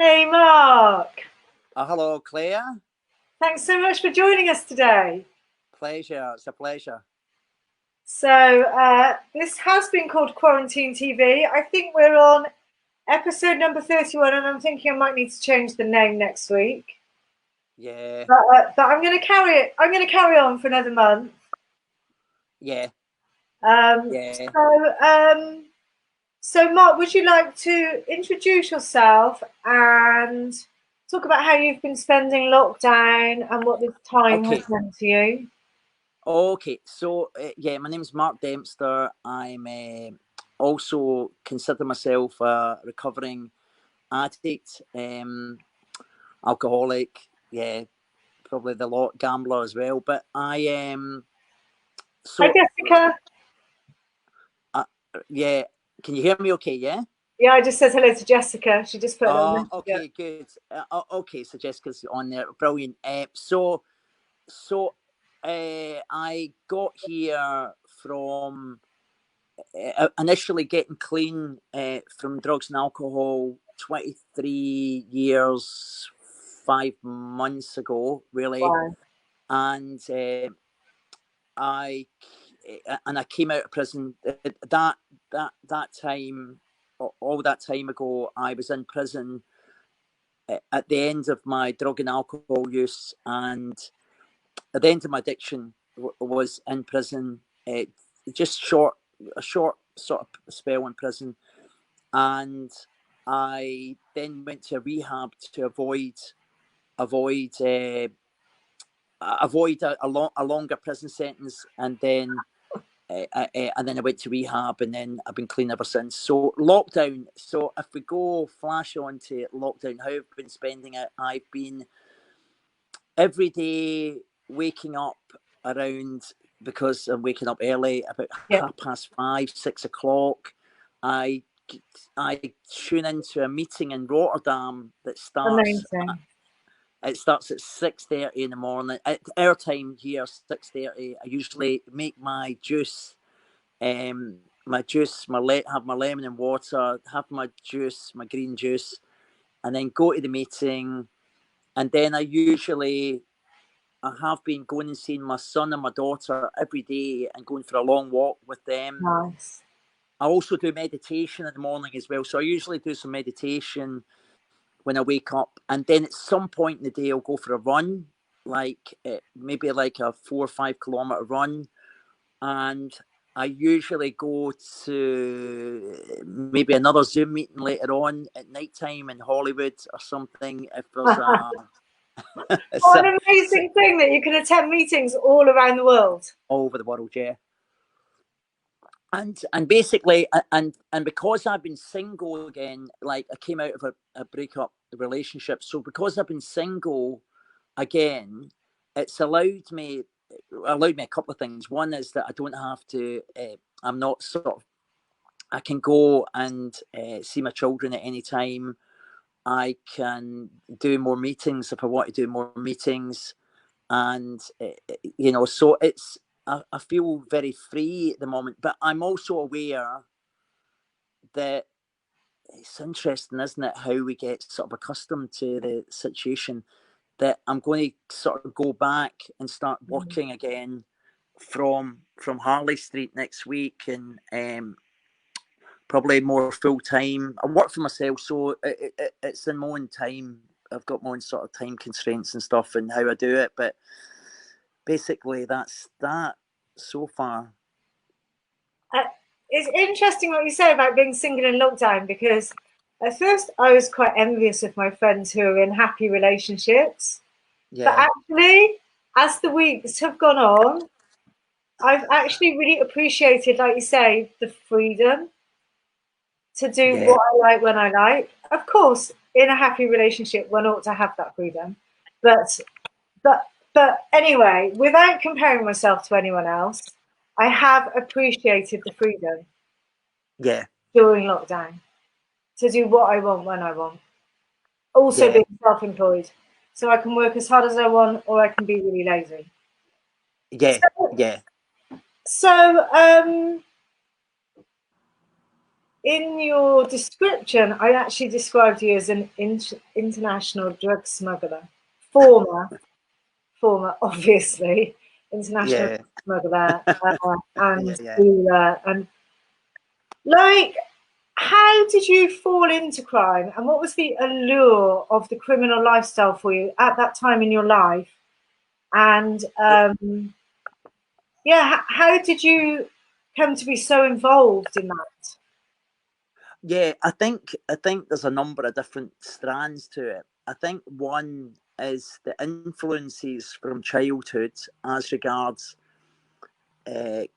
Hey, Mark. Hello, Claire. Thanks so much for joining us today. Pleasure. It's a pleasure. This has been called Quarantine TV. I think we're on episode number 31, and I'm thinking I might need to change the name next week. Yeah. But I'm going to carry it. I'm going to carry on for another month. Yeah. Um, Yeah. so, um, so, Mark, would you like to introduce yourself and talk about how you've been spending lockdown and what this time has Okay. meant to you? Okay. So, yeah, my name's Mark Dempster. I'm also consider myself a recovering addict, alcoholic. Yeah, probably the lot gambler as well. But I am. Hi, So, Jessica. uh, yeah. Can you hear me? Okay. Yeah. Yeah, I just said hello to Jessica. She just put a little message. Okay. Good. Okay. So Jessica's on there. Brilliant. So I got here from initially getting clean from drugs and alcohol 23 years, 5 months ago, really. Wow. And I I came out of prison that time. All that time ago, I was in prison at the end of my drug and alcohol use, and at the end of my addiction was in prison, just a short sort of spell in prison, and I then went to rehab to avoid uh, avoid a longer prison sentence, and then I went to rehab, and then I've been clean ever since. So lockdown. So if we go flash on to lockdown, how I've been spending it, I've been every day waking up around, because I'm waking up early, about Yeah. 5:30, 6 o'clock. I I tune into a meeting in Rotterdam that starts. Amazing. It starts at 6:30 in the morning. At our time here, 6:30. I usually make my juice, have my lemon and water, have my juice, my green juice, and then go to the meeting. And then I have been going and seeing my son and my daughter every day and going for a long walk with them. Nice. I also do meditation in the morning as well. So I usually do some meditation when I wake up. And then at some point in the day, I'll go for a run, like maybe like a 4 or 5 kilometer run. And I usually go to maybe another Zoom meeting later on at night time in Hollywood or something. If there's What an a amazing thing that you can attend meetings all around the world. all over the world, yeah. And basically, and because I've been single again, like I came out of a breakup relationship, so because I've been single again, it's allowed me a couple of things. One is that I don't have to, I'm not sort of, I can go and see my children at any time. I can do more meetings if I want to do more meetings. And so I feel very free at the moment, but I'm also aware that it's interesting, isn't it, how we get sort of accustomed to the situation, that I'm going to sort of go back and start working again from Harley Street next week, and probably more full time. I work for myself, so it's in my own time. I've got my own sort of time constraints and stuff and how I do it, but basically that's that so far. Uh, it's interesting what you say about being single in lockdown because at first I was quite envious of my friends who are in happy relationships. But Yeah, actually, as the weeks have gone on, I've actually really appreciated, like you say, the freedom to do yeah, what I like when I like. Of course, in a happy relationship, one ought to have that freedom. But but anyway, without comparing myself to anyone else, I have appreciated the freedom yeah, during lockdown to do what I want when I want. Also yeah, being self-employed. So I can work as hard as I want or I can be really lazy. yeah, So, yeah. so in your description, I actually described you as an international drug smuggler, former, obviously, international Yeah. smuggler, Yeah, and yeah. dealer, and like, how did you fall into crime, and what was the allure of the criminal lifestyle for you at that time in your life? And yeah, how did you come to be so involved in that? Yeah, I think there's a number of different strands to it. I think one is the influences from childhood as regards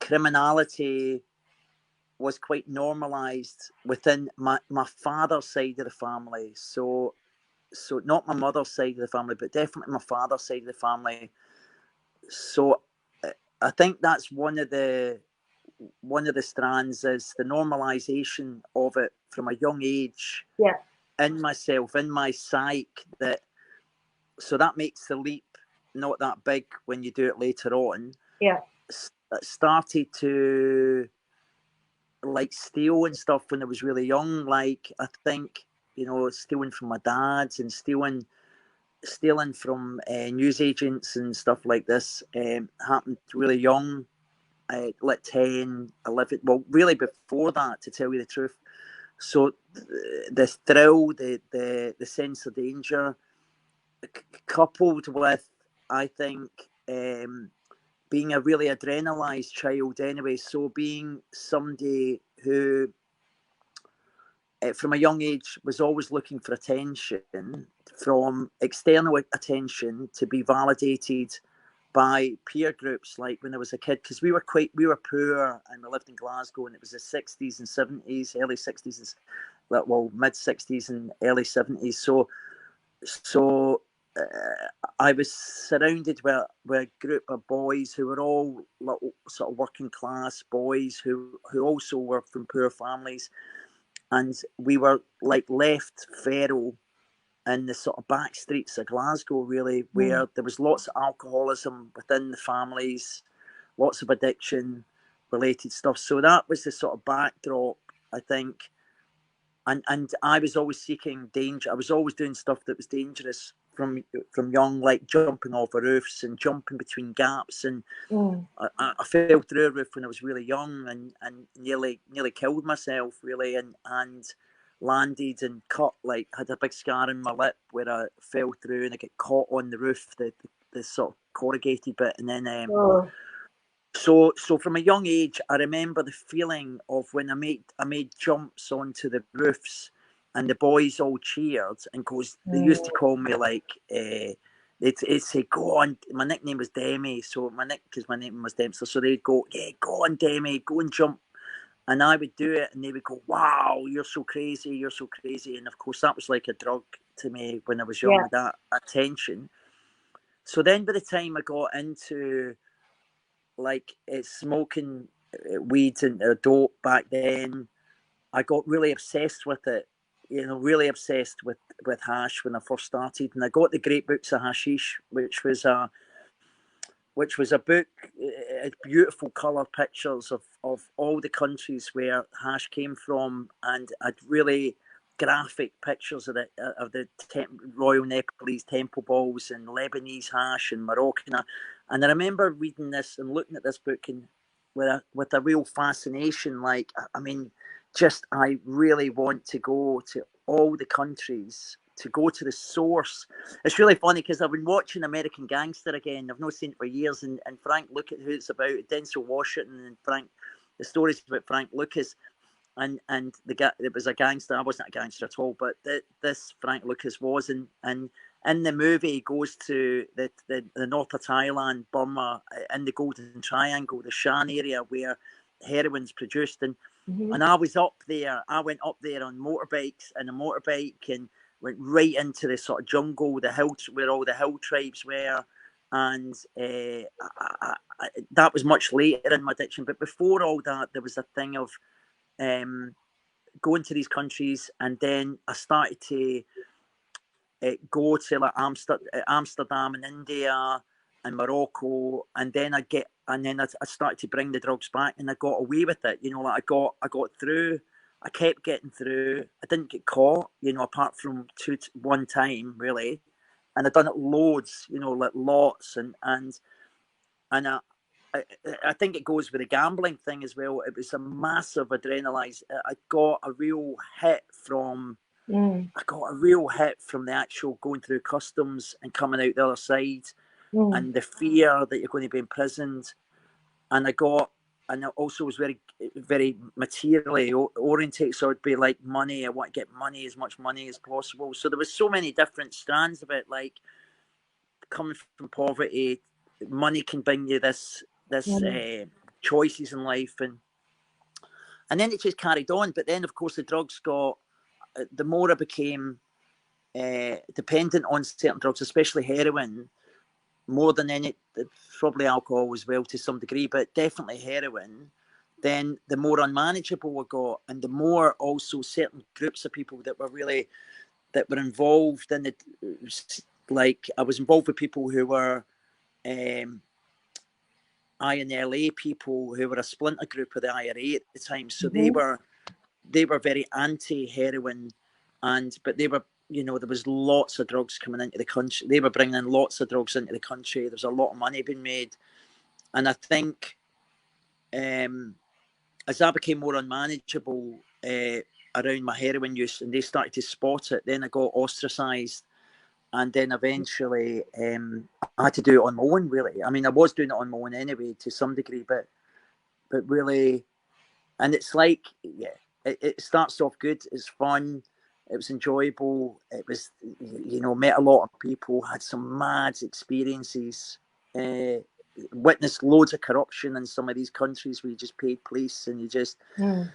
criminality was quite normalised within my father's side of the family. So not my mother's side of the family, but definitely my father's side of the family. So I think that's one of the strands is the normalization of it from a young age Yeah, in myself, in my psyche. That so that makes the leap not that big when you do it later on. yeah. Started to like steal and stuff when I was really young. Like I think stealing from my dad's and stealing from news agents and stuff like this happened really young, like 10, 11. Well, really before that, to tell you the truth. So the thrill, the sense of danger, coupled with, I think, being a really adrenalized child anyway. So being somebody who, from a young age, was always looking for attention, from external attention to be validated by peer groups, like when I was a kid, because we were poor and we lived in Glasgow, and it was the 60s and 70s, early 60s, well, mid 60s and early 70s. So I was surrounded with a group of boys who were all little, sort of working class boys who also were from poor families, and we were like left feral in the sort of back streets of Glasgow, really, Mm. where there was lots of alcoholism within the families, lots of addiction related stuff. So that was the sort of backdrop, I think. And I was always seeking danger. I was always doing stuff that was dangerous from young, like jumping off of roofs and jumping between gaps. And Mm. I fell through a roof when I was really young and nearly killed myself, really, and landed and cut, like, had a big scar in my lip where I fell through and I get caught on the roof, the sort of corrugated bit. And then Oh, so from a young age, I remember the feeling of when I made jumps onto the roofs, and the boys all cheered, and cause they used to mm. call me like they'd say, "Go on." My nickname was Demi, so because my name was Dempster, so they'd go, "Yeah, go on, Demi, go and jump." And I would do it, and they would go, "Wow, you're so crazy, you're so crazy." And of course, that was like a drug to me when I was Yeah, young, that attention. So then by the time I got into like smoking weed and dope back then, I got really obsessed with it. Really obsessed with hash when I first started, and I got the Great Books of Hashish, which was a book, beautiful colour pictures of all the countries where hash came from, and had really graphic pictures of the Royal Nepalese temple balls and Lebanese hash and Moroccan. And I remember reading this and looking at this book and with a real fascination. Like, I mean, just I really want to go to all the countries, to go to the source. It's really funny because I've been watching American Gangster again. I've not seen it for years, and Frank, look at who it's about. Denzel Washington and Frank. The story's about Frank Lucas, and the guy. It was a gangster. I wasn't a gangster at all, but this Frank Lucas was, and in the movie he goes to the north of Thailand, Burma, in the Golden Triangle, the Shan area where heroin's produced, hmm, and I was up there. I went up there on motorbikes and a motorbike, and went right into the sort of jungle, the hill where all the hill tribes were, and that was much later in my addiction. But before all that, there was a thing of um, going to these countries, and then I started to go to like Amsterdam in India and Morocco, and then I started to bring the drugs back, and I got away with it. Like I got through. I kept getting through. I didn't get caught, you know, apart from one time really, and I've done it loads, you know, like lots, and I think it goes with the gambling thing as well. It was a massive adrenaline. I got a real hit from. I got a real hit from the actual going through customs and coming out the other side, and the fear that you're going to be imprisoned. And I also was very, very materially orientated. So it'd be like money. I want to get money, as much money as possible. So there was so many different strands of it, like coming from poverty, money can bring you this choices in life, and then it just carried on. But then, of course, the drugs got. The more I became dependent on certain drugs, especially heroin, more than any, probably alcohol as well to some degree, but definitely heroin, then the more unmanageable I got, and the more also certain groups of people that were involved in it. Like I was involved with people who were INLA people who were a splinter group of the IRA at the time. So they were very anti-heroin, but they were, you know, there was lots of drugs coming into the country. They were bringing in lots of drugs into the country. There was a lot of money being made, and I think as I became more unmanageable around my heroin use, and they started to spot it, then I got ostracised, and then eventually I had to do it on my own. Really, I mean, I was doing it on my own anyway to some degree, but really, and it's like, yeah. It starts off good. It's fun. It was enjoyable. It was, you know, met a lot of people, had some mad experiences, witnessed loads of corruption in some of these countries where you just paid police and you just, and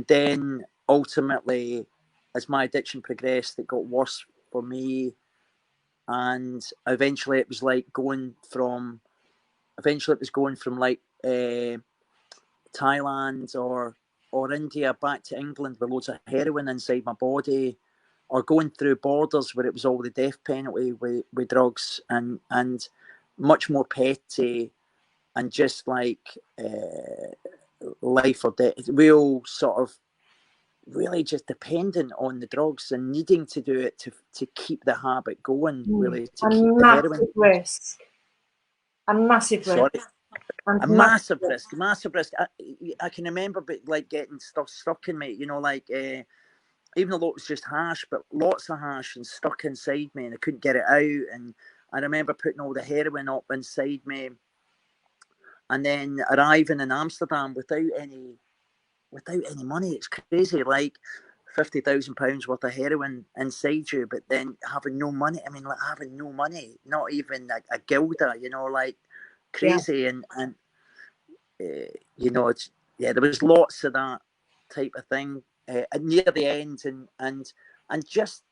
then ultimately, as my addiction progressed, it got worse for me, and eventually it was going from like. Thailand or India back to England with loads of heroin inside my body, or going through borders where it was all the death penalty with drugs, and much more petty, and just like life or death, real sort of really just dependent on the drugs and needing to do it to keep the habit going, really, to keep the heroin. Risk. A massive risk. Sorry. A massive risk. I can remember, but like getting stuff stuck in me, you know, like even though it was just hash, but lots of hash and stuck inside me, and I couldn't get it out. And I remember putting all the heroin up inside me, and then arriving in Amsterdam without any money. It's crazy, like £50,000 worth of heroin inside you, but then having no money. I mean, like having no money, not even a guilder, you know, like crazy. And you know, it's, yeah, there was lots of that type of thing near the end, and just,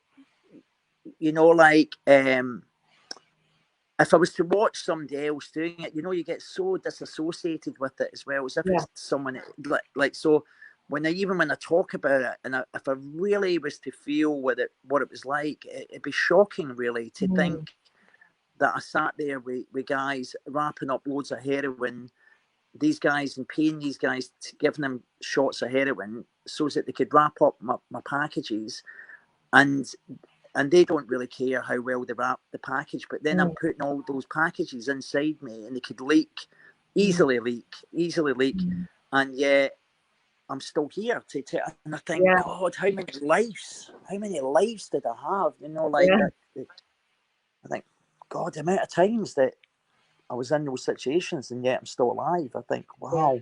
you know, like if I was to watch somebody else doing it, you know, you get so disassociated with it as well, as if it's someone like so. When I talk about it, and if I really was to feel what it was like, it'd be shocking, really, to think that I sat there with guys wrapping up loads of heroin, these guys, and paying these guys to giving them shots of heroin so that they could wrap up my packages, and they don't really care how well they wrap the package, but then I'm putting all those packages inside me, and they could easily leak, and yet I'm still here and I think, God, how many lives did I have? You know, like I think, God, the amount of times that I was in those situations, and yet I'm still alive. I think, wow.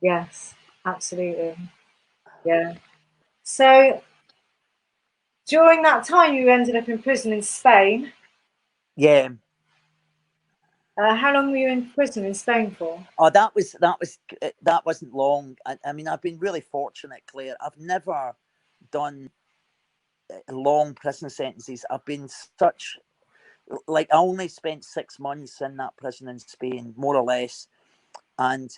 Yes, absolutely. Yeah. So during that time, you ended up in prison in Spain. Yeah. How long were you in prison in Spain for? Oh, that wasn't long. I mean, I've been really fortunate, Claire. I've never done long prison sentences. I've been I only spent 6 months in that prison in Spain, more or less. And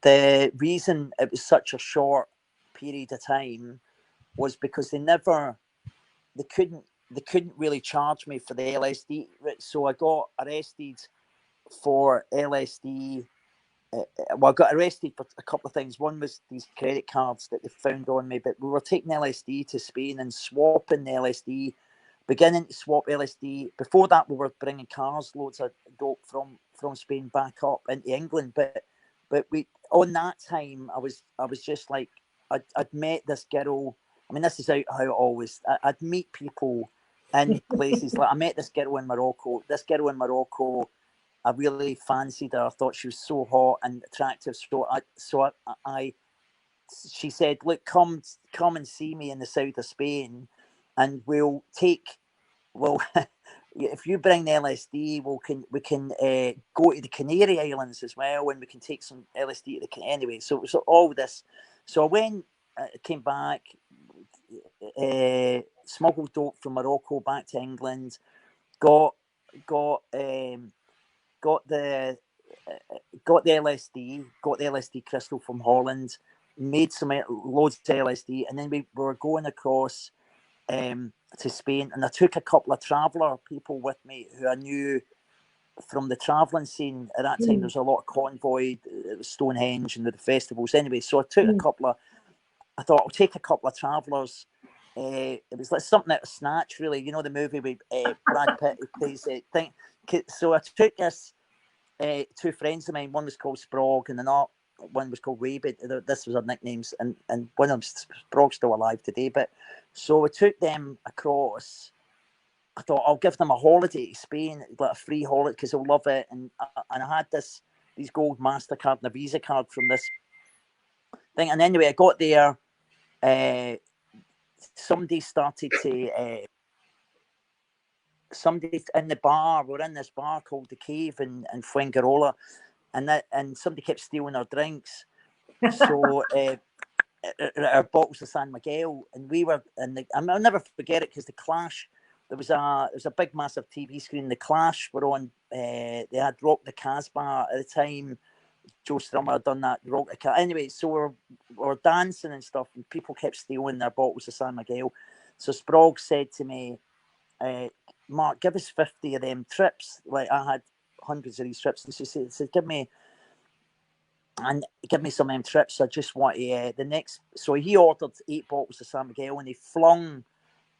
the reason it was such a short period of time was because they couldn't really charge me for the LSD. So I got arrested for LSD well, I got arrested for a couple of things. One was these credit cards that they found on me, but we were taking LSD to Spain and swapping the LSD, beginning to swap LSD. Before that, we were bringing cars, loads of dope from Spain back up into England. But we, on that time, I was just like, I'd met this girl. I mean, this is how it always, I'd meet people in places. Like I met this girl in Morocco. This girl in Morocco, I really fancied her. I thought she was so hot and attractive. She said, "Look, come and see me in the south of Spain, and well, if you bring the LSD, we can go to the Canary Islands as well, and we can take some LSD to the anyway." So all this. So I went, came back, smuggled dope from Morocco back to England, got got got the got the LSD crystal from Holland, made some loads of LSD, and then we were going across to Spain, and I took a couple of traveller people with me who I knew from the travelling scene at that time. There was a lot of convoy, it was Stonehenge and the festivals anyway. So I took I thought I'll take a couple of travellers. It was like something out of Snatch, really. You know the movie with Brad Pitt who plays it. So I took this. Two friends of mine, one was called Sprog and another one was called Rabid. This was our nicknames, and one of them, Sprog's still alive today. But so we took them across. I thought I'll give them a holiday to Spain, like a free holiday, because they'll love it. And I had these gold MasterCard and a Visa card from this thing. And anyway, I got there. Somebody started to. Somebody in the bar, we're in this bar called The Cave in Fuengirola, and somebody kept stealing our drinks. So our bottles of San Miguel, and we were I'll never forget it because the Clash, there was a big massive TV screen. The Clash were on. They had Rock the Casbah at the time. Joe Strummer had done that Rock the Casbah. Anyway, so we're dancing and stuff, and people kept stealing their bottles of San Miguel. So Sprague said to me, "Mark, give us 50 of them trips." Like I had hundreds of these trips. And she said, give me some of them trips. I just want to, the next. So he ordered 8 bottles of San Miguel, and he flung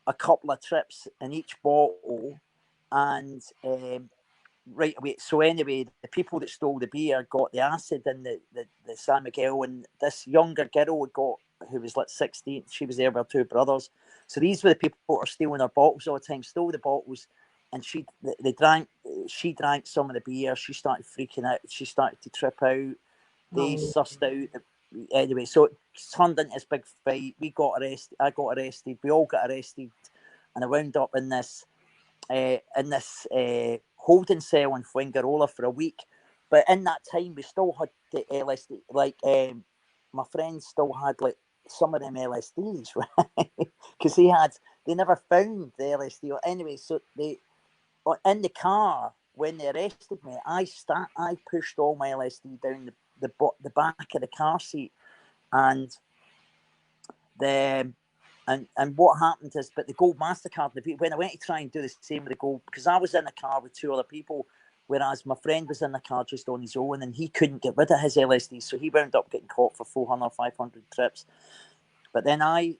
a couple of trips in each bottle. And right away, so anyway, the people that stole the beer got the acid in the San Miguel, and this younger girl who was like 16, she was there with her 2 brothers. So these were the people who are stealing our bottles all the time, stole the bottles, and she drank some of the beer. She started freaking out. She started to trip out. They sussed out. Anyway, so it turned into this big fight. We got arrested. I got arrested. We all got arrested, and I wound up in this holding cell in Fuengirola for a week. But in that time, we still had the LSD. Like my friends still had like some of them LSDs, right? Because they never found the LSD. Anyway, so they in the car when they arrested me, I pushed all my LSD down the back of the car seat, and what happened is, but the gold MasterCard, when I went to try and do the same with the gold, because I was in the car with 2 other people, whereas my friend was in the car just on his own, and he couldn't get rid of his LSD, so he wound up getting caught for 400 or 500 trips. But then I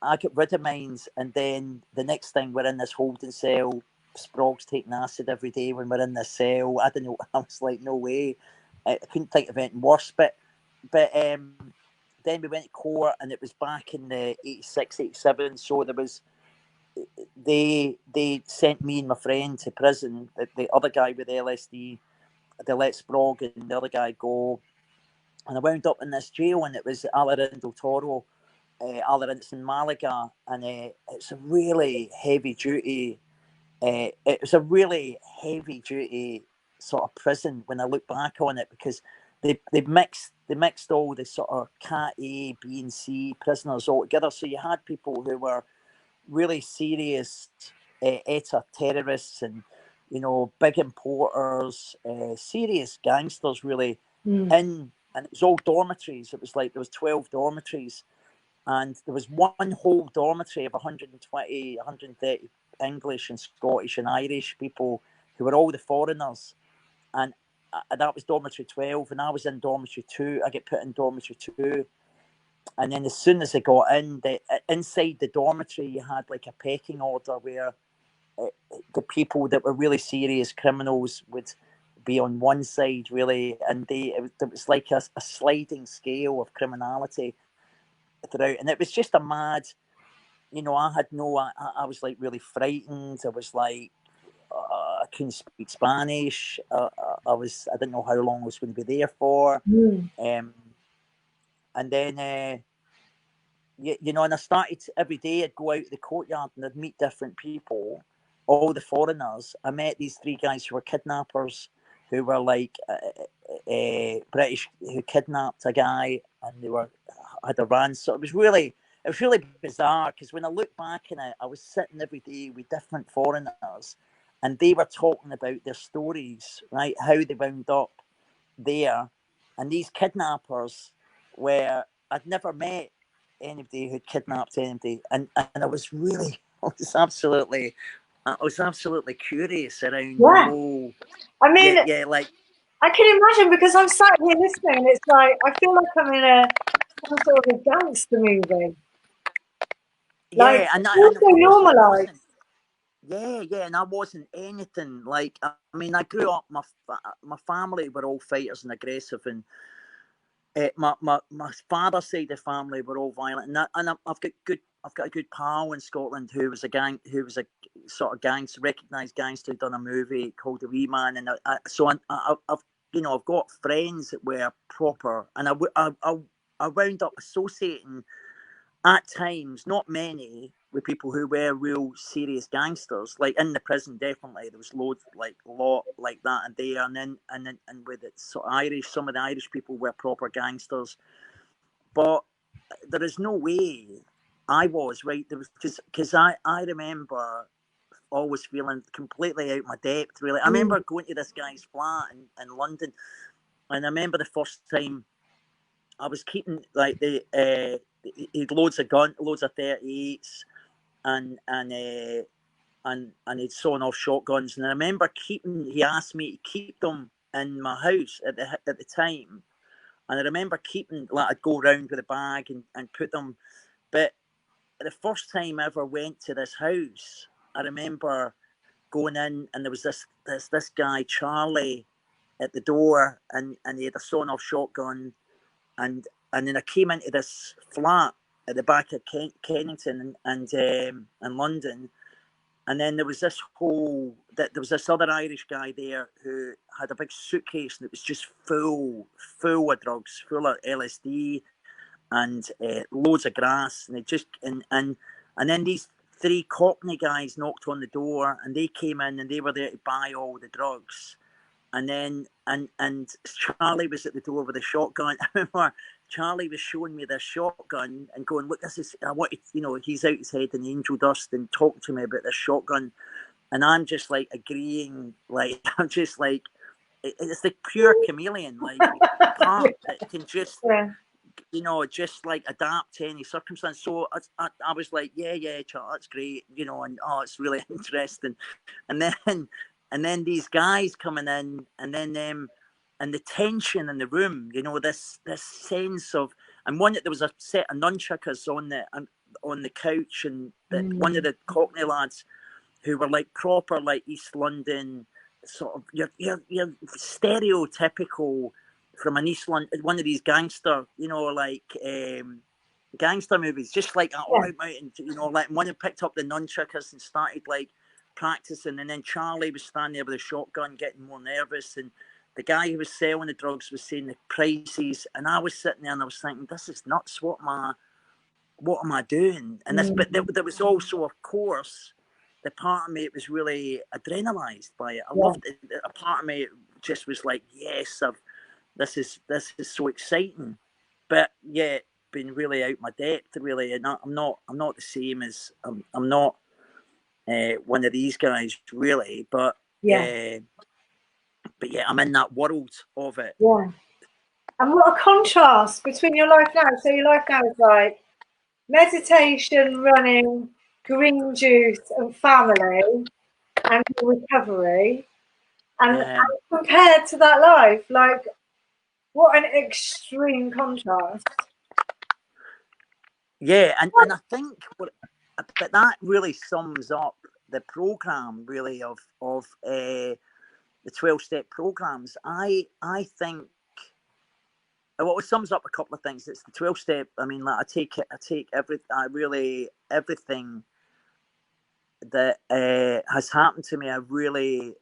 got rid of mine, and then the next thing, we're in this holding cell. Sprog's taking acid every day when we're in this cell. I don't know. I was like, no way. I couldn't think of anything worse. But then we went to court, and it was back in the 86, 87. So there was, they sent me and my friend to prison. The other guy with the LSD, they let Sprog and the other guy go. And I wound up in this jail, and it was Alarin del Toro. It's in Malaga, and it's a really heavy duty. It was a really heavy duty sort of prison when I look back on it, because they mixed all the sort of Cat A, B, and C prisoners all together. So you had people who were really serious ETA terrorists, and big importers, serious gangsters, really. And it was all dormitories. It was like there was 12 dormitories. And there was one whole dormitory of 120, 130 English and Scottish and Irish people who were all the foreigners. And that was dormitory 12, and I was in dormitory 2. I get put in dormitory 2. And then as soon as I got in, inside the dormitory, you had like a pecking order where the people that were really serious criminals would be on one side, really, and it was like a sliding scale of criminality throughout. And it was just a mad, I was like really frightened. I was like, I couldn't speak Spanish. I didn't know how long I was going to be there for. And then, and I started every day. I'd go out to the courtyard and I'd meet different people, all the foreigners. I met these 3 guys who were kidnappers, who were like British, who kidnapped a guy, and they had a ransom. It was really bizarre, because when I look back on it, I was sitting every day with different foreigners, and they were talking about their stories, right? How they wound up there, and these kidnappers I'd never met anybody who'd kidnapped anybody, and I was absolutely curious around the whole. I mean, like I can imagine, because I'm sat here listening, and it's like I feel like I'm in some sort of a gangster movie. Like, and it's so normalised. And I wasn't anything like. I mean, I grew up. My family were all fighters and aggressive, and my father's side of the family were all violent, and I've got a good pal in Scotland who was a sort of gangster, recognised gangster, who'd done a movie called The Wee Man, and I've got friends that were proper, and I wound up associating at times, not many, with people who were real serious gangsters. Like in the prison, definitely there was lot like that and there, and with it sort of Irish, some of the Irish people were proper gangsters, but there is no way I was right. There was because I remember always feeling completely out of my depth. Really, I remember going to this guy's flat in London, and I remember the first time I was keeping like he had loads of 38s, and he'd sawn off shotguns, and I remember he asked me to keep them in my house at the time, and I remember keeping, like, I'd go around with a bag and put them. But the first time I ever went to this house, I remember going in, and there was this guy Charlie at the door, and he had a sawn off shotgun, and then I came into this flat at the back of Kennington and London, and then there was this other Irish guy there who had a big suitcase, and it was just full of drugs, full of LSD and loads of grass, and and then these 3 Cockney guys knocked on the door, and they came in, and they were there to buy all the drugs. And then and Charlie was at the door with a shotgun. I remember Charlie was showing me this shotgun and going, "Look, this is." I wanted, he's out his head in angel dust and talking to me about this shotgun, and I'm just like agreeing. Like, I'm just like, it's the pure chameleon, like part that can just, just like adapt to any circumstance. So I was like, yeah, Charlie, that's great, and it's really interesting, and then these guys coming in, and then them, and the tension in the room, this sense of, and there was a set of nunchuckers on the couch, and one of the Cockney lads who were like proper, like East London, sort of your stereotypical from an East London, one of these gangster, gangster movies, just like all out mountain, like one who picked up the nunchuckers and started like practicing, and then Charlie was standing there with a shotgun getting more nervous, and the guy who was selling the drugs was saying the prices, and I was sitting there and I was thinking, this is nuts, what am I doing? And but there was also, of course, the part of me that was really adrenalized by it. I loved it. A part of me just was like, yes, this is so exciting, but yet been really out my depth, really, and I'm not the same as I'm not one of these guys, really, but I'm in that world of it. Yeah. And what a contrast between your life now. So your life now is like meditation, running, green juice, and family, and recovery. And compared to that life, like, what an extreme contrast. Yeah, and I think that really sums up the program, really, of the 12-step programs. I think, well, it sums up a couple of things. It's the 12-step. I mean, like, everything that has happened to me, I really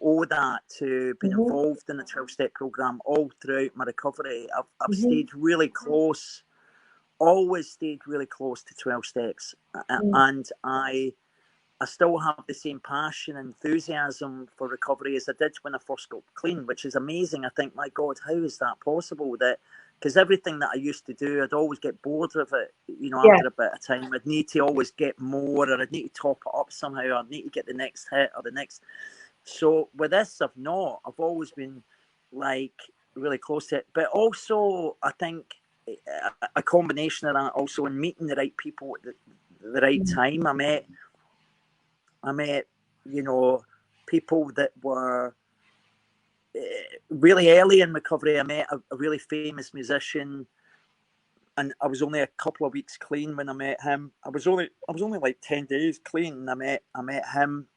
owe that to being involved in the 12-step program all throughout my recovery. I've stayed really close, always stayed really close to 12 steps, and I still have the same passion and enthusiasm for recovery as I did when I first got clean, which is amazing. I think, my God, how is that possible? That because everything that I used to do, I'd always get bored of it. You know, after a bit of time, I'd need to always get more, or I'd need to top it up somehow. I'd need to get the next hit or the next. So with this, I've always been like really close to it. But also, I think a combination of that, also in meeting the right people at the right time. I met, you know, people that were really early in recovery. I met a really famous musician, and I was only a couple of weeks clean when I met him. I was only like 10 days clean. I met him,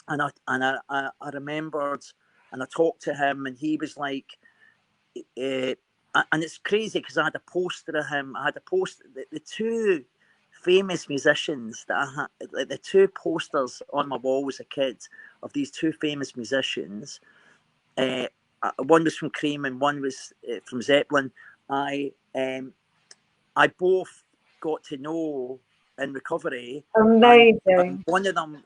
and I remembered, and I talked to him, and he was like, and it's crazy because I had a poster of him. I had a poster, the two famous musicians that I had, like the two posters on my wall as a kid of these two famous musicians. One was from Cream and one was from Zeppelin. I both got to know in recovery. Amazing. And one of them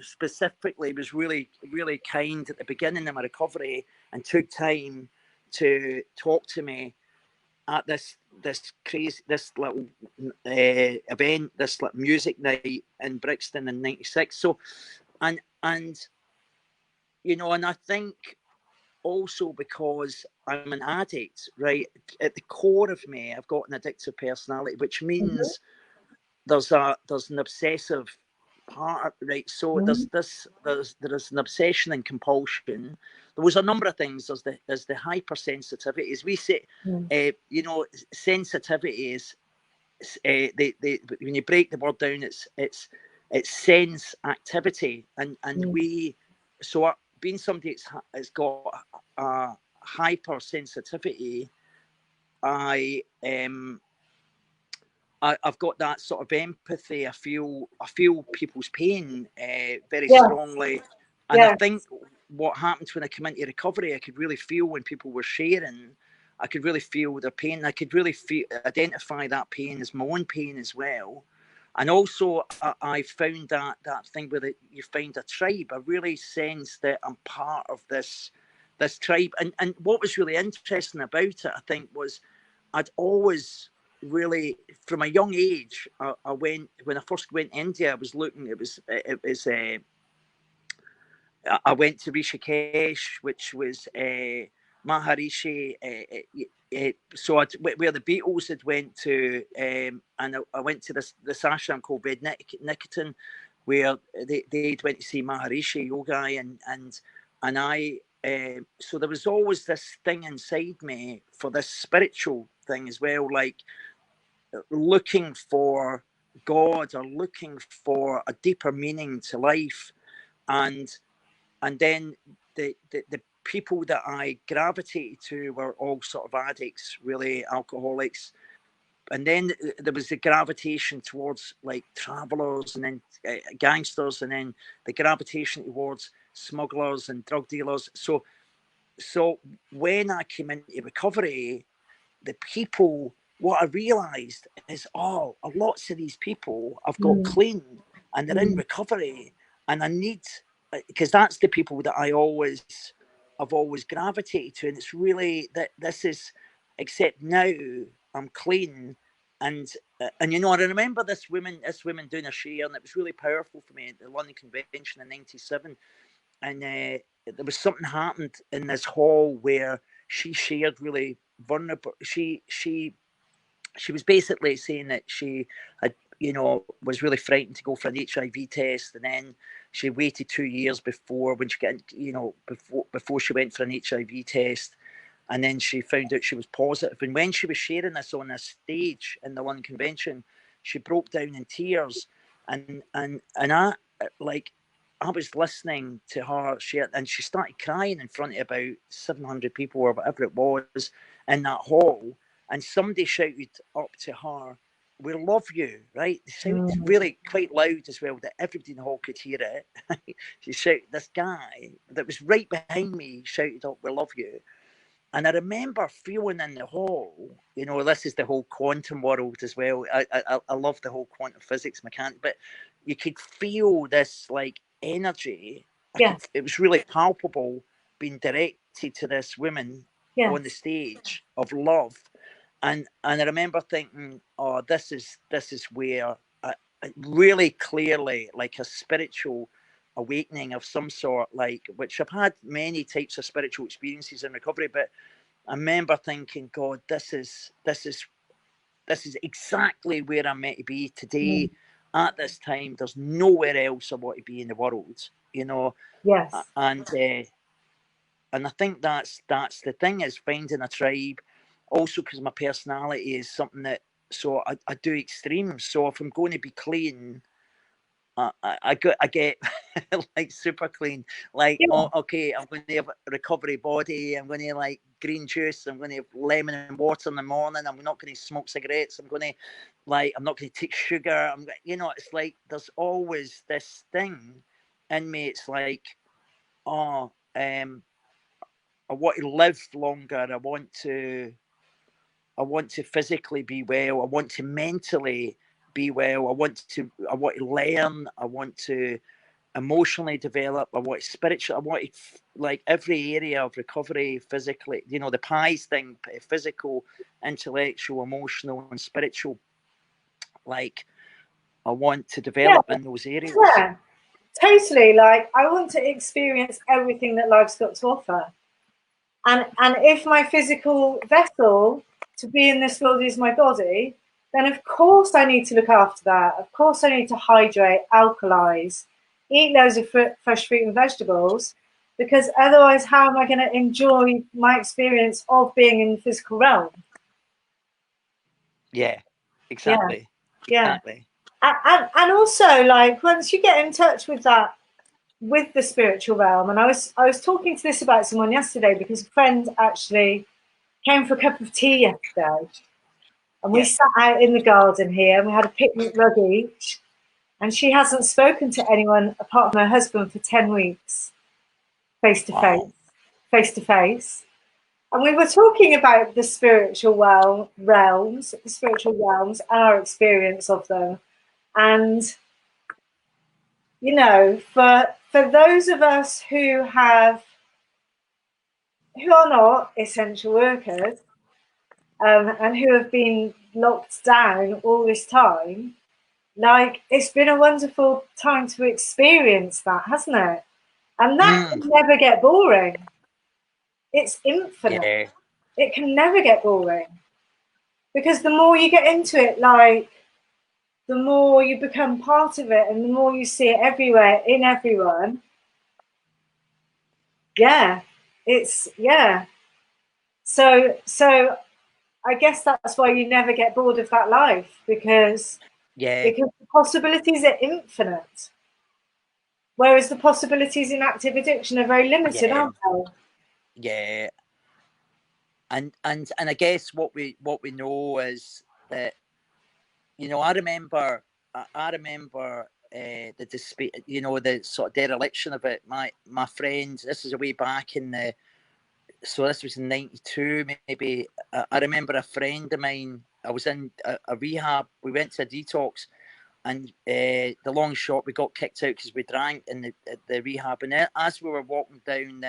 specifically was really, really kind at the beginning of my recovery and took time to talk to me at this little event, this like music night in Brixton in '96. So, and you know, and I think also because I'm an addict, right? At the core of me, I've got an addictive personality, which means there's an obsessive part, right? So there is an obsession and compulsion. There was a number of things. There's the hypersensitivity. As we say, you know, sensitivity is when you break the word down, it's sense activity, and we so being somebody that's got a hypersensitivity, I've got that sort of empathy. I feel people's pain very strongly, and I think what happened when I came into recovery, I could really feel when people were sharing. I could really feel their pain. I could really identify that pain as my own pain as well. And also, I found that thing where you find a tribe. I really sensed that I'm part of this tribe. And what was really interesting about it, I think, was I'd always really, from a young age, I went, when I first went to India, I was looking, I went to Rishikesh, which was Maharishi. So where the Beatles had went to, and I went to this ashram called Bed Nikitan, where they'd went to see Maharishi Yogai, and I. So there was always this thing inside me for this spiritual thing as well, like looking for God or looking for a deeper meaning to life, and then the people that I gravitated to were all sort of addicts, really alcoholics, and then there was the gravitation towards like travelers, and then gangsters, and then the gravitation towards smugglers and drug dealers. So when I came into recovery, the people, what I realised is, lots of these people I've got clean and they're in recovery, and I need, because that's the people that I've always gravitated to, and it's really that this is, except now I'm clean, and you know, I remember this woman doing a share, and it was really powerful for me at the London Convention in '97, and there was something happened in this hall where she shared really vulnerable. She was basically saying that she you know, was really frightened to go for an HIV test, and then she waited 2 years before when she got, you know, before she went for an HIV test, and then she found out she was positive. And when she was sharing this on a stage in the London Convention, she broke down in tears, and I like. I was listening to her share, and she started crying in front of about 700 people or whatever it was in that hall. And somebody shouted up to her, "We love you," right? They shouted really quite loud as well, that everybody in the hall could hear it. She shouted, this guy that was right behind me shouted up, "We love you." And I remember feeling in the hall, you know, this is the whole quantum world as well. I love the whole quantum physics mechanic, but you could feel this like energy. Yeah. It was really palpable, being directed to this woman Yeah. on the stage of love. And I remember thinking, oh, this is where really clearly like a spiritual awakening of some sort, like, which I've had many types of spiritual experiences in recovery, but I remember thinking, God, this is exactly where I'm meant to be today at this time. There's nowhere else I want to be in the world, you know. Yes. And I think that's the thing, is finding a tribe. Also, because my personality is something that, so I do extremes. So if I'm going to be clean, I get like super clean. Like, Yeah. oh, okay, I'm going to have a recovery body. I'm going to like green juice. I'm going to have lemon and water in the morning. I'm not going to smoke cigarettes. I'm not going to take sugar. You know, it's like there's always this thing in me. It's like, oh, I want to live longer. I want to physically be well. I want to mentally be well. I want to learn. I want to emotionally develop. I want spiritual. I want to, like, every area of recovery, physically, you know, the pies thing, physical, intellectual, emotional, and spiritual. Like, I want to Yeah. develop in those areas. Yeah. Totally. Like, I want to experience everything that life's got to offer. And if my physical vessel to be in this world is my body, then of course I need to look after that. Of course I need to hydrate, alkalize, eat loads of fresh fruit and vegetables, because otherwise how am I going to enjoy my experience of being in the physical realm? Yeah, exactly. Yeah. Exactly. And also, like, once you get in touch with that, with the spiritual realm, and I was talking to this about someone yesterday, because a friend actually came for a cup of tea yesterday, and we sat out in the garden here, and we had a picnic rug each, and she hasn't spoken to anyone apart from her husband for 10 weeks, face to face. And we were talking about the spiritual realms, and our experience of them. And, you know, for those of us who are not essential workers, and who have been locked down all this time, like, it's been a wonderful time to experience that, hasn't it? And that can never get boring. It's infinite. Yeah. It can never get boring, because the more you get into it, like, the more you become part of it, and the more you see it everywhere, in everyone. Yeah, so I guess that's why you never get bored of that life, because the possibilities are infinite, whereas the possibilities in active addiction are very limited, aren't they? Yeah. And I guess what we know is that, you know, I remember the you know, the sort of dereliction of it. My friend, this is a way back in the, so this was in 92 maybe. I remember a friend of mine, I was in a rehab, we went to a detox, and the long shot, we got kicked out because we drank in the rehab. And as we were walking down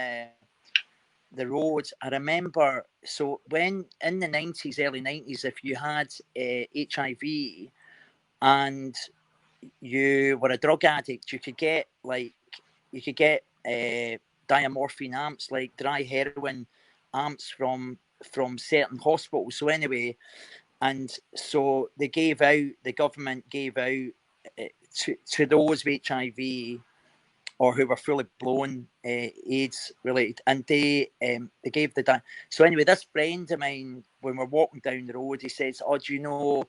the roads, I remember, so when in the 90s, early 90s, if you had HIV and you were a drug addict, you could get diamorphine amps, like dry heroin amps from certain hospitals. So anyway, And so they gave out, the government gave out to those with HIV or who were fully blown AIDS related, and they gave so anyway, this friend of mine, when we're walking down the road, he says, "Oh, do you know,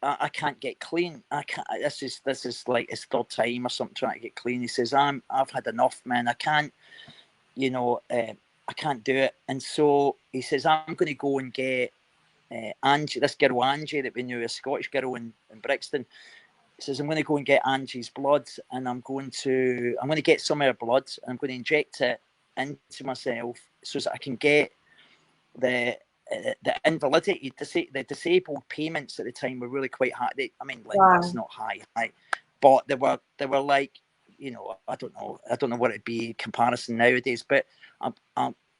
I can't get clean. I can't. This is like his third time or something trying to get clean." He says, I've had enough, man. I can't, I can't do it." And so he says, "I'm going to go and get Angie, this girl Angie that we knew, a Scottish girl in Brixton." He says, "I'm going to go and get Angie's blood, and I'm going to get some of her blood, and I'm going to inject it into myself so that I can get the invalidity, the disabled payments at the time were really quite high. That's not high, but they were like, I don't know what it'd be in comparison nowadays, but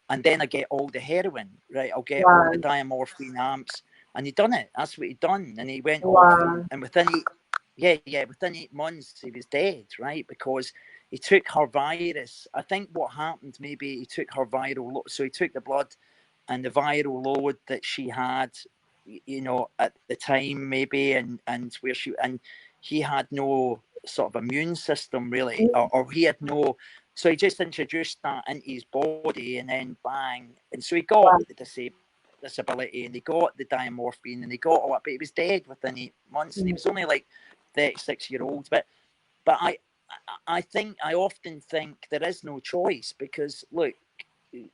and then I get all the heroin, right? I'll get all the diamorphine amps," and he done it. That's what he done, and he went off, and within 8 months he was dead, right? Because he took her virus. I think what happened, maybe he took her viral load. So he took the blood and the viral load that she had, at the time, maybe, and he had no sort of immune system really, or he had no. So he just introduced that into his body, and then bang, and so he got the disability, and he got the diamorphine, and he got all that, but he was dead within 8 months, and he was only like 36-year-old. But I often think there is no choice, because look,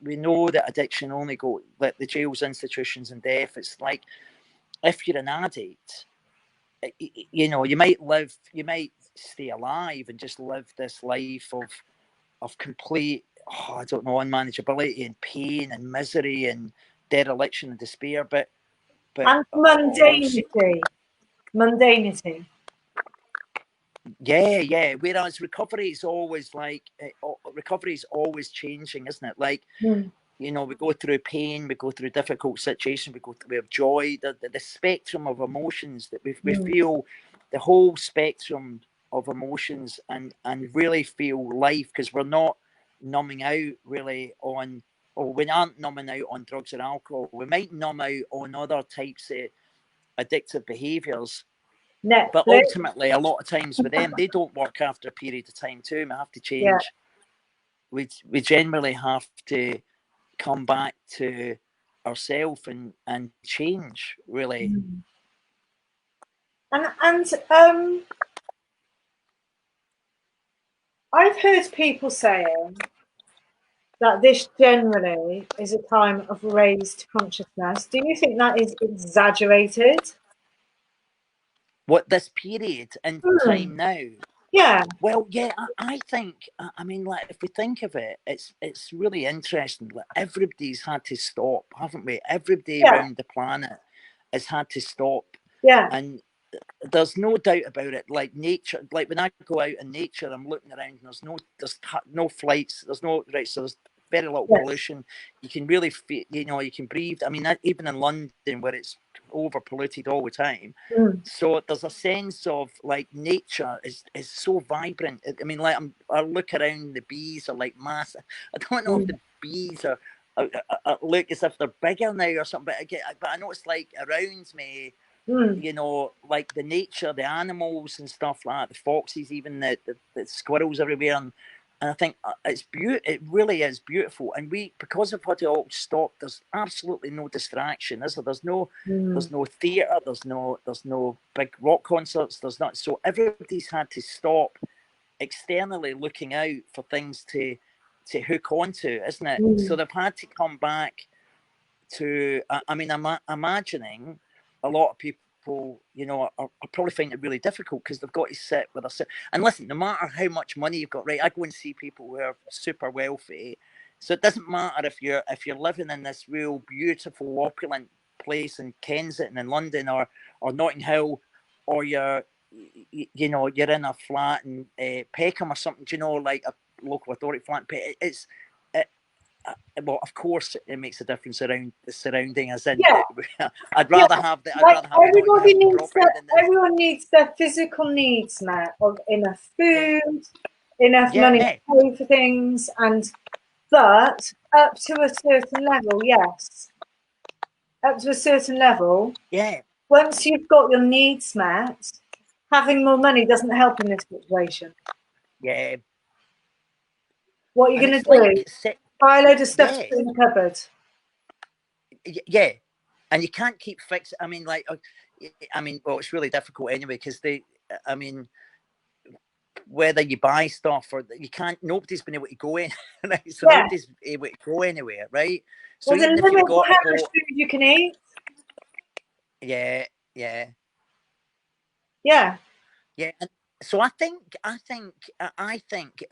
we know that addiction only go like the jails, institutions, and death. It's like, if you're an addict, you might stay alive and just live this life of complete, I don't know, unmanageability and pain and misery and dereliction and despair, but and mundanity. Yeah. Whereas recovery is always changing, isn't it? Like, we go through pain, we go through difficult situations, we have joy, the spectrum of emotions that we feel, the whole spectrum of emotions, and really feel life, because we're not numbing out really on, or we aren't numbing out on drugs or alcohol. We might numb out on other types of addictive behaviours. Netflix. But ultimately, a lot of times with them, they don't work after a period of time too. We have to change. Yeah. We generally have to come back to ourselves and change, really. And I've heard people saying that this generally is a time of raised consciousness. Do you think that is exaggerated? What, this period in time now? Yeah. Well, yeah, I think, like, if we think of it, it's really interesting. Like, everybody's had to stop, haven't we? Everybody around the planet has had to stop. Yeah. And there's no doubt about it. Like nature, like when I go out in nature, I'm looking around, and there's no flights, there's no, right, so there's very little pollution. You can really feel, you can breathe. I mean, even in London, where it's over polluted all the time, so there's a sense of like nature is so vibrant. I mean, like, I look around, the bees are like massive. I don't know if the bees are look as if they're bigger now or something, but I know it's like around me, like the nature, the animals and stuff like that, the foxes, even the squirrels everywhere, and I think it's beautiful. It really is beautiful. And because of what it all stopped, there's absolutely no distraction, is there? There's no theatre, there's no big rock concerts, there's not. So everybody's had to stop externally looking out for things to hook onto, isn't it? So they've had to come back to, I'm imagining a lot of people, are probably finding it really difficult, because they've got to sit with us. And listen, no matter how much money you've got, right? I go and see people who are super wealthy, so it doesn't matter if you're living in this real beautiful opulent place in Kensington in London, or Notting Hill, or you're in a flat in Peckham or something, like a local authority flat. Well, of course, it makes a difference around the surrounding. As in, I'd rather have the. Everyone needs their physical needs met, of enough food, enough money to pay for things, but up to a certain level, yes. Up to a certain level, once you've got your needs met, having more money doesn't help in this situation. Yeah. What are you And going it's to do? like, Buy a load of stuff to yeah, put in the cupboard. yeah. And you can't keep fixing. I mean, like, I mean, well, it's really difficult anyway because I mean, whether you buy stuff or you can't, nobody's been able to go in, right? So Yeah. nobody's able to go anywhere, right? So There's a even if you've limit to got how a much whole, food you can eat. yeah, yeah, Yeah. yeah. And so I think at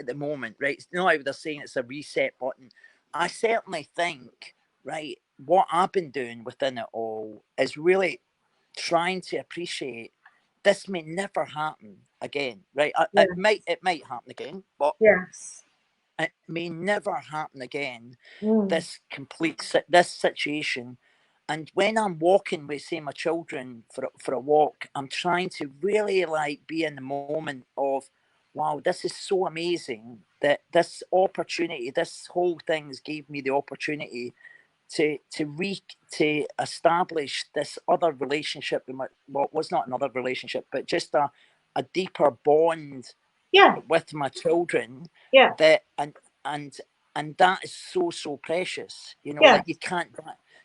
the moment, right? You know how they're saying it's a reset button. I certainly think, right, what I've been doing within it all is really trying to appreciate this may never happen again, right? Yeah. It might happen again, but Yes. it may never happen again. Mm. This situation, and when I'm walking with, say, my children for a walk, I'm trying to really like be in the moment of, wow, this is so amazing that this opportunity, this whole thing's gave me the opportunity to establish this other relationship in my, well, it was not another relationship, but just a deeper bond Yeah. with my children, Yeah. that and and that is so precious, you know, Yeah. like you can't,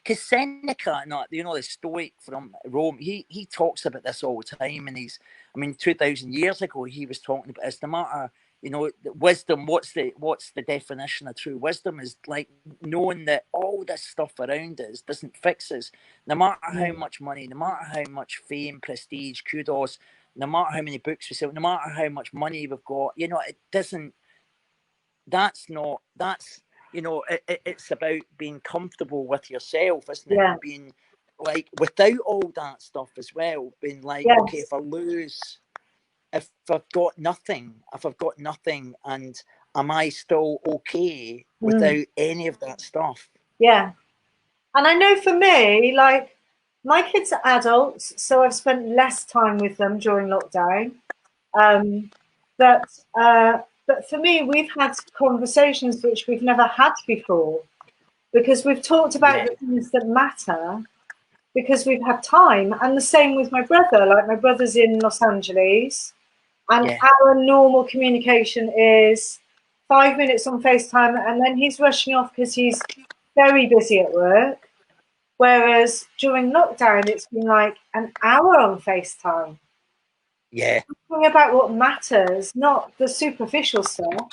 because Seneca, not, you know, the Stoic from Rome, he talks about this all the time, and I mean, 2000 years ago he was talking about this. No matter, you know, wisdom, what's the definition of true wisdom, is like knowing that all this stuff around us doesn't fix us, no matter how much money, no matter how much fame, prestige, kudos, no matter how many books we sell, no matter how much money we've got, you know, it doesn't, that's, you know, it's about being comfortable with yourself, isn't it? Yeah. And being like, without all that stuff as well, being like, okay, Yes. if I lose, if I've got nothing, and am I still okay Mm. without any of that stuff? Yeah. And I know for me, like, my kids are adults, so I've spent less time with them during lockdown. Um, but but for me, we've had conversations which we've never had before, because we've talked about Yeah, the things that matter, because we've had time. And the same with my brother. Like, my brother's in Los Angeles, and yeah, our normal communication is 5 minutes on FaceTime, and then he's rushing off because he's very busy at work. Whereas during lockdown, it's been like an hour on FaceTime, yeah, talking about what matters, not the superficial stuff.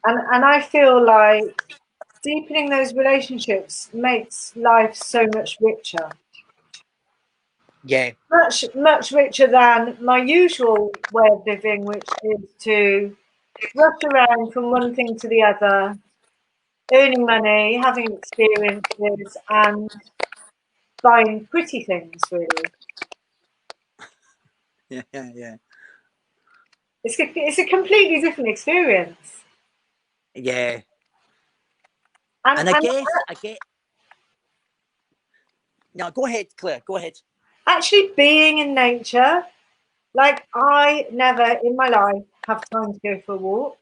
And I feel like deepening those relationships makes life so much richer. yeah, Much richer than my usual way of living, which is to rush around from one thing to the other, earning money, having experiences, and buying pretty things, really. yeah, yeah, It's a completely different experience. yeah. And And I get, no, go ahead, Claire, go ahead. actually being in nature, like, I never in my life have time to go for a walk.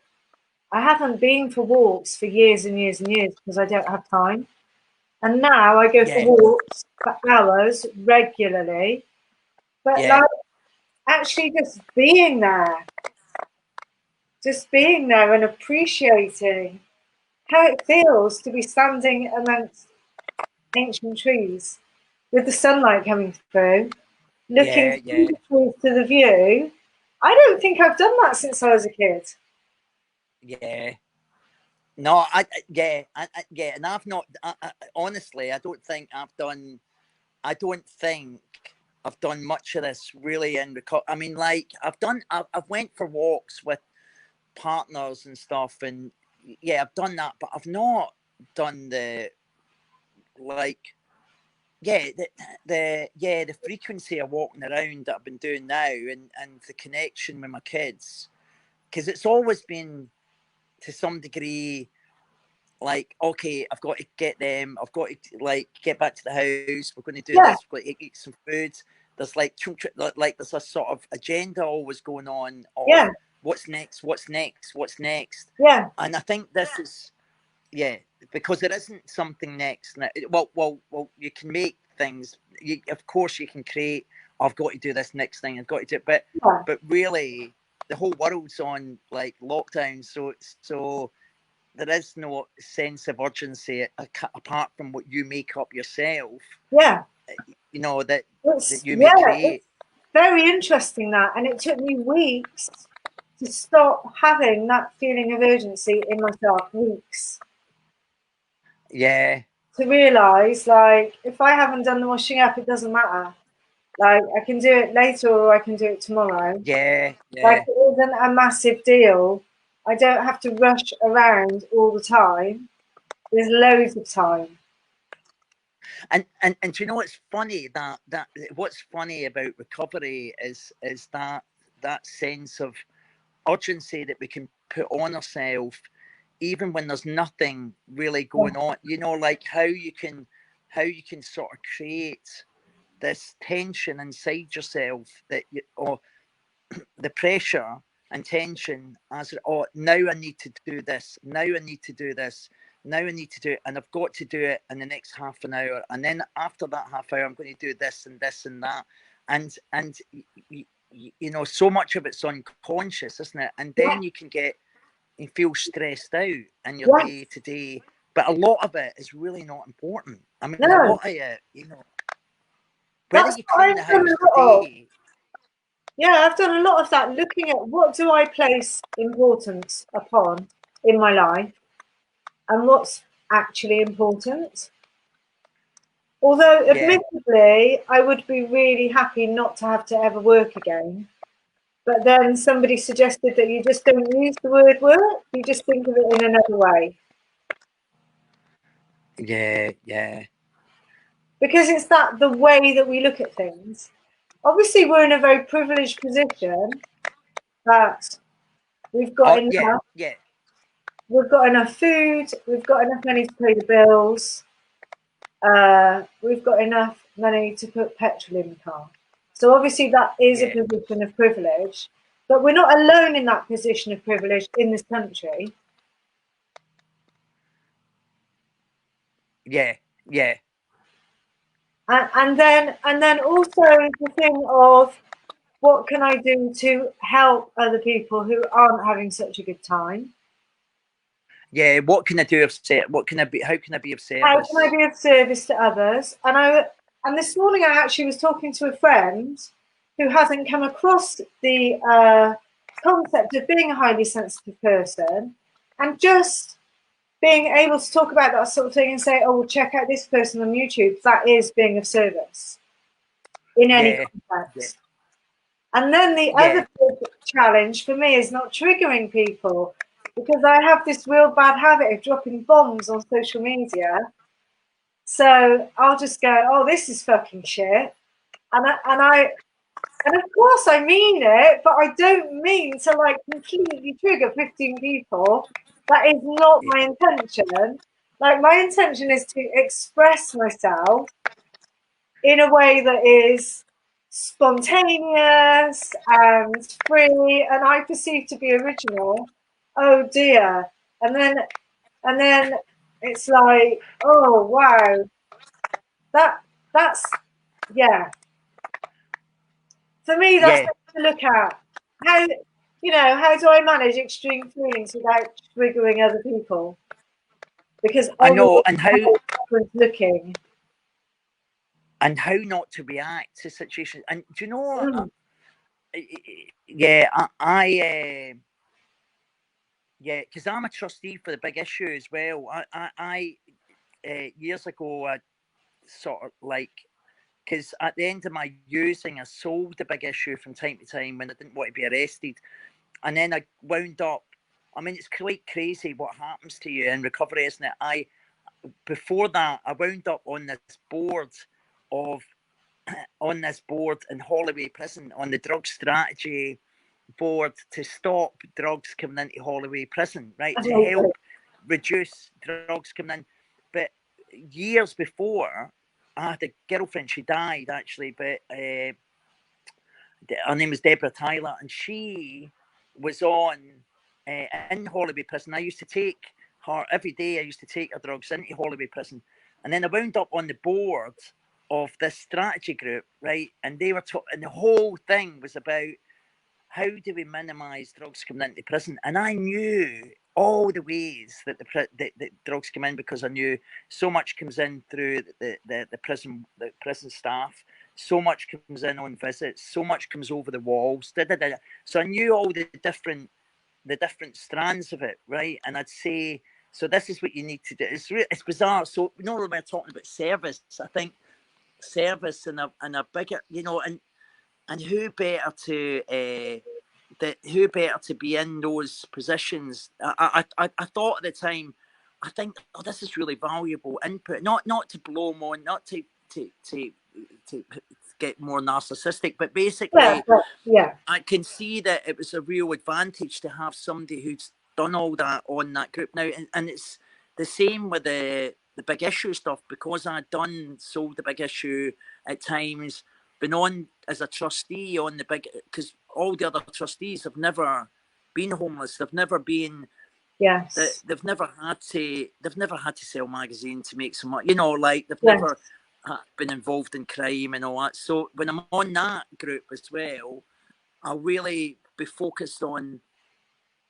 I haven't been for walks for years and years and years because I don't have time. And now I go for Yeah, walks for hours regularly. But yeah, like, actually just being there and appreciating how it feels to be standing amongst ancient trees with the sunlight coming through, looking yeah, yeah, through to the view. I don't think I've done that since I was a kid. yeah. No, yeah, and I've not. Honestly, I don't think I've done. I don't think I've done much of this really in record. I mean, like I've went for walks with partners and stuff, and yeah, I've done that, but I've not done the, like, yeah, the frequency of walking around that I've been doing now, and the connection with my kids, because it's always been to some degree like, okay, I've got to get them, I've got to like get back to the house, we're going to do Yeah, this, we're going to eat some food. There's like there's a sort of agenda always going on of yeah, what's next, what's next, what's next. yeah, And I think this is, yeah, because there isn't something next. Well, you can make things. Of course, you can create. I've got to do this next thing. I've got to do it, but really, the whole world's on like lockdown, so there is no sense of urgency apart from what you make up yourself. Yeah, you know that you may yeah, create. it's very interesting that, and it took me weeks to stop having that feeling of urgency in myself. Weeks. Yeah. To realise, like, if I haven't done the washing up, it doesn't matter. Like, I can do it later or I can do it tomorrow. Yeah. Like, it isn't a massive deal. I don't have to rush around all the time. There's loads of time. And do you know what's funny? That what's funny about recovery is that sense of urgency that we can put on ourselves, even when there's nothing really going on. You know, like how you can sort of create this tension inside yourself that or the pressure and tension as now I need to do this, now I need to do this, now I need to do it, and I've got to do it in the next half an hour, and then after that half hour I'm going to do this and this and that, and you know, so much of it's unconscious, isn't it? And then you feel stressed out in your day to day, but a lot of it is really not important. I mean, a lot of it, you know, whether you clean the house today. Yeah, I've done a lot of that, looking at what do I place importance upon in my life and what's actually important. Although, admittedly, I would be really happy not to have to ever work again. But then somebody suggested that you just don't use the word work, you just think of it in another way. Yeah. Because it's the way that we look at things. Obviously, we're in a very privileged position that we've got enough. We've got enough food. We've got enough money to pay the bills. We've got enough money to put petrol in the car. So obviously that is a position of privilege, but we're not alone in that position of privilege in this country. Yeah. And then also the thing of what can I do to help other people who aren't having such a good time? Yeah, what can I do? What can I be? How can I be of service? How can I be of service to others? And this morning I actually was talking to a friend who hasn't come across the concept of being a highly sensitive person, and just being able to talk about that sort of thing and say, oh, well, check out this person on YouTube. That is being of service in any context. And then the other big challenge for me is not triggering people, because I have this real bad habit of dropping bombs on social media. So I'll just go, oh, this is fucking shit. And of course I mean it, but I don't mean to like completely trigger 15 people. That is not my intention. Like, my intention is to express myself in a way that is spontaneous and free, and I perceive to be original. Oh dear. And then it's like, oh wow. That's yeah. For me, that's to look at. How how do I manage extreme feelings without triggering other people? Because I know, and how looking. And how not to react to situations. And do you know, because I'm a trustee for the big issue as well. I years ago, I sort of like, because at the end of my using, I sold the big issue from time to time when I didn't want to be arrested. And then I wound up, I mean, it's quite crazy what happens to you in recovery, isn't it? Before that, I wound up on this board in Holloway Prison, on the drug strategy board, to stop drugs coming into Holloway Prison, right? To help reduce drugs coming in. But years before, I had a girlfriend, she died actually, but her name was Deborah Tyler, and she was on in Holloway Prison. I used to take her every day. I used to take her drugs into Holloway Prison, and then I wound up on the board of this strategy group, right? And they were talking, and the whole thing was about how do we minimise drugs coming into prison? And I knew all the ways that the drugs come in, because I knew so much comes in through the prison staff, so much comes in on visits, so much comes over the walls. So I knew all the different strands of it, right? And I'd say, so this is what you need to do. It's bizarre. So normally we're talking about service. I think service and a bigger, and who better to who better to be in those positions? I thought at the time, I think, oh, this is really valuable input. Not to blow them on, not to get more narcissistic, but basically, I can see that it was a real advantage to have somebody who's done all that on that group now, and it's the same with the big issue stuff, because I'd sold the big issue at times, been on as a trustee on the big, because all the other trustees have never been homeless, they've never been, they've never had to sell magazines to make some money, they've never been involved in crime and all that. So when I'm on that group as well, I'll really be focused on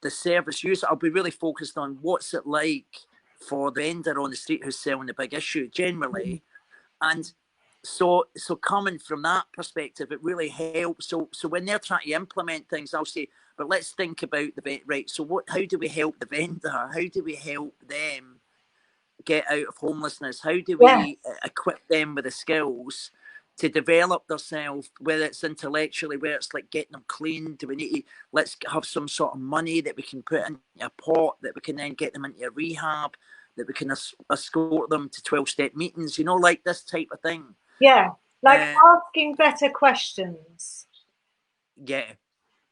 the service user. I'll be really focused on what's it like for the vendor on the street who's selling the big issue generally. And so coming from that perspective, it really helps. So when they're trying to implement things, I'll say, but let's think about right. So how do we help the vendor? How do we help them get out of homelessness? How do we equip them with the skills to develop themselves, whether it's intellectually, whether it's like getting them clean? Do we need to, let's have some sort of money that we can put in a pot that we can then get them into a rehab, that we can escort them to 12-step meetings, like this type of thing. Yeah, like asking better questions. Yeah.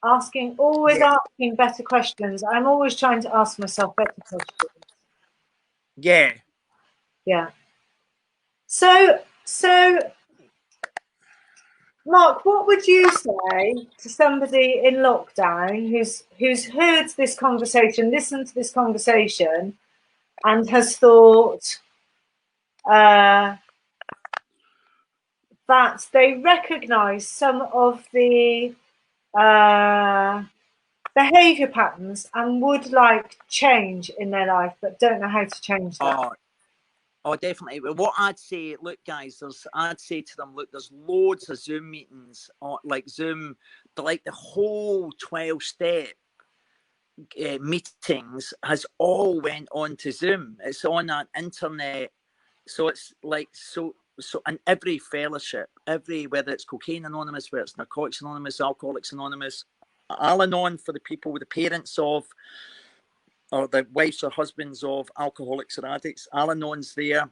Always asking better questions. I'm always trying to ask myself better questions. Yeah. Yeah. So Mark, what would you say to somebody in lockdown who's heard this conversation, listened to this conversation, and has thought that they recognise some of the behaviour patterns and would like change in their life, but don't know how to change that? Oh, definitely. What I'd say, look, guys, I'd say to them, look, there's loads of Zoom meetings, like Zoom, like the whole 12-step meetings has all went on to Zoom. It's on an internet, so it's like so. And every fellowship, whether it's Cocaine Anonymous, whether it's Narcotics Anonymous, Alcoholics Anonymous, Al-Anon for the people with the parents of, or the wives or husbands of alcoholics or addicts, Al-Anon's there.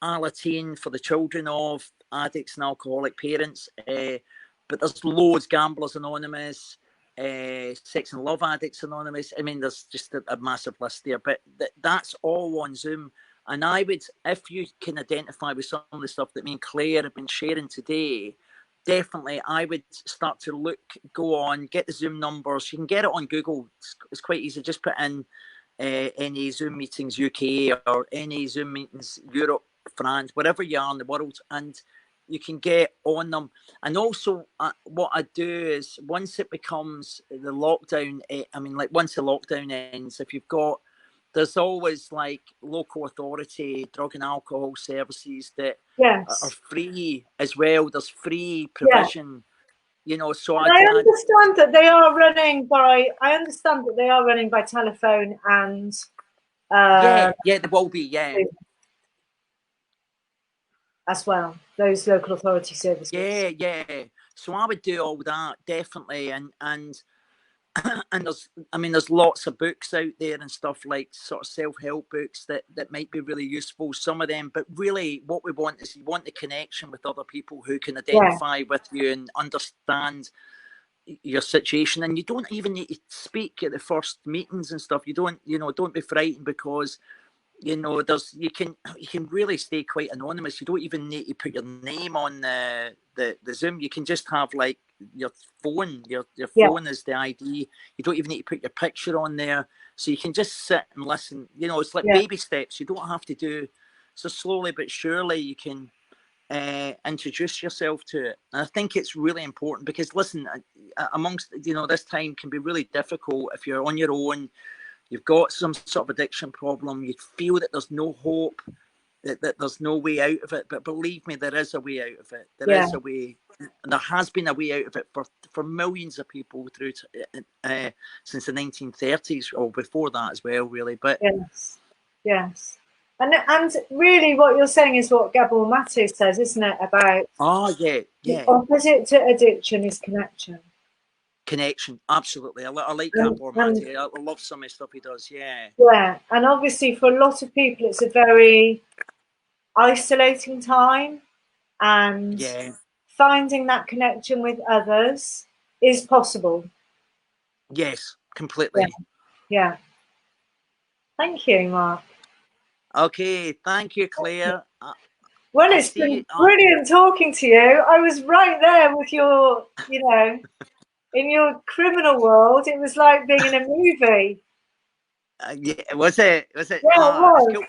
Alateen for the children of addicts and alcoholic parents. But there's loads, Gamblers Anonymous, Sex and Love Addicts Anonymous. I mean, there's just a massive list there, but that's all on Zoom. And I would, if you can identify with some of the stuff that me and Claire have been sharing today, definitely I would start to go on, get the Zoom numbers. You can get it on Google. It's quite easy. Just put in any Zoom meetings UK or any Zoom meetings Europe, France, wherever you are in the world, and you can get on them. And also what I do is, once it becomes the lockdown, once the lockdown ends, if you've got, there's always like local authority drug and alcohol services that are free as well. There's free provision, so I understand that they are running by telephone and there will be as well, those local authority services. So I would do all that, definitely. And there's lots of books out there and stuff, like sort of self-help books that might be really useful, some of them. But really what we want is, you want the connection with other people who can identify with you and understand your situation. And you don't even need to speak at the first meetings and stuff. You don't be frightened, because you can really stay quite anonymous. You don't even need to put your name on the Zoom. You can just have like your phone. Your phone is the ID. You don't even need to put your picture on there. So you can just sit and listen. It's like baby steps. You don't have to do. So slowly but surely you can introduce yourself to it. And I think it's really important because, listen, amongst, you know, this time can be really difficult if you're on your own, you've got some sort of addiction problem, you feel that there's no hope, that there's no way out of it. But believe me, there is a way out of it. There is a way. There has been a way out of it for millions of people through since the 1930s, or before that as well, really. But yes. And really what you're saying is what Gabor Mate says, isn't it? About the opposite to addiction is connection. Absolutely. I like Gabor Mate. I love some of the stuff he does. Yeah, and obviously for a lot of people it's a very isolating time, and finding that connection with others is possible. Yes, completely. Yeah. Thank you, Mark. Okay, thank you, Claire. Well, it's been brilliant talking to you. I was right there with your, you know, in your criminal world. It was like being in a movie. Yeah, was it? Yeah, it was. Cool.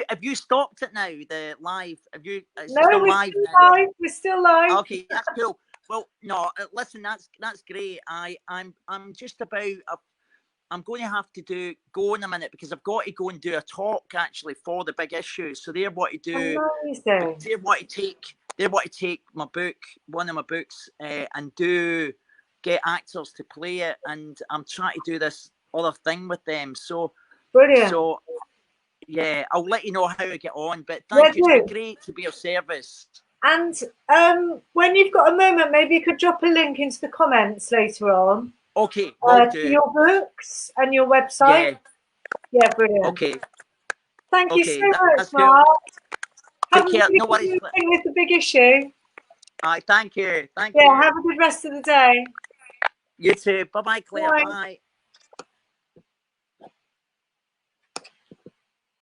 Have you stopped it now? The live? Have you? No, we're still live. We're still live. Okay, that's cool. Well, no, listen, that's great. I'm just about. I'm going to have to go in a minute because I've got to go and do a talk actually for the big issue. So they want to do. Amazing. They want to take my book, one of my books, and get actors to play it. And I'm trying to do this other thing with them. So brilliant. So yeah, I'll let you know how I get on. But thank you. It's been great to be of service. And when you've got a moment, maybe you could drop a link into the comments later on. Okay, will do. Your books and your website. Yeah, brilliant. Okay. Thank you so much, Mark. Take care. No worries. With the big issue. All right, thank you. Thank you. Yeah, have a good rest of the day. You too. Bye-bye, Claire. Bye. Bye.